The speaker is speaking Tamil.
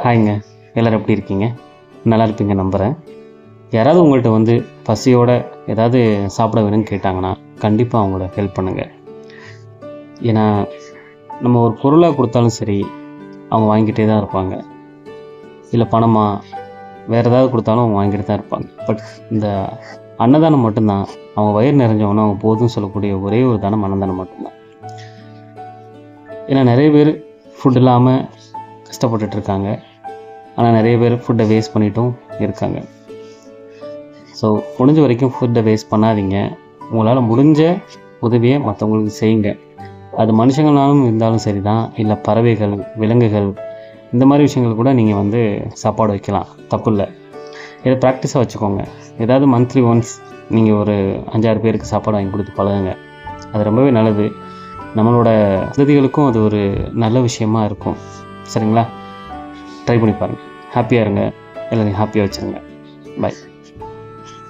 ஹாய்ங்க. எல்லோரும் எப்படி இருக்கீங்க? நல்லா இருப்பீங்க நம்புகிறேன். யாராவது உங்கள்கிட்ட வந்து பசியோடு ஏதாவது சாப்பிட வேணும்னு கேட்டாங்கன்னா கண்டிப்பாக அவங்கள ஹெல்ப் பண்ணுங்கள். ஏன்னா நம்ம ஒரு பொருளாக கொடுத்தாலும் சரி அவங்க வாங்கிட்டே தான் இருப்பாங்க. இல்லை பணமாக வேறு ஏதாவது கொடுத்தாலும் அவங்க வாங்கிட்டு தான் இருப்பாங்க. பட் இந்த அன்னதானம் மட்டும்தான் அவங்க வயிறு நிறைஞ்சவொன்னே அவங்க போதும்னு சொல்லக்கூடிய ஒரே ஒரு தானம் அன்னதானம் மட்டும்தான். ஏன்னா நிறைய பேர் ஃபுட் இல்லாமல் கஷ்டப்பட்டுட்ருக்காங்க. ஆனால் நிறைய பேர் ஃபுட்டை வேஸ்ட் பண்ணிட்டும் இருக்காங்க. ஸோ முடிஞ்ச வரைக்கும் ஃபுட்டை வேஸ்ட் பண்ணாதீங்க. உங்களால் முடிஞ்ச உதவியை மற்றவங்களுக்கு செய்யுங்க. அது மனுஷங்களாலும் இருந்தாலும் சரி தான், இல்லை பறவைகள், விலங்குகள், இந்த மாதிரி விஷயங்கள் கூட நீங்கள் வந்து சாப்பாடு வைக்கலாம், தப்பு இல்லை. இதை ப்ராக்டிஸாக வச்சுக்கோங்க. ஏதாவது மந்த்லி ஒன்ஸ் நீங்கள் ஒரு 5-6 பேருக்கு சாப்பாடு வாங்கி கொடுத்து பழகுங்க. அது ரொம்பவே நல்லது. நம்மளோட வசதிகளுக்கும் அது ஒரு நல்ல விஷயமா இருக்கும். சரிங்களா? ட்ரை பண்ணி பாருங்கள். ஹாப்பியாக இருங்க. எல்லோரையும் ஹாப்பியாக வச்சுருங்க. பாய்.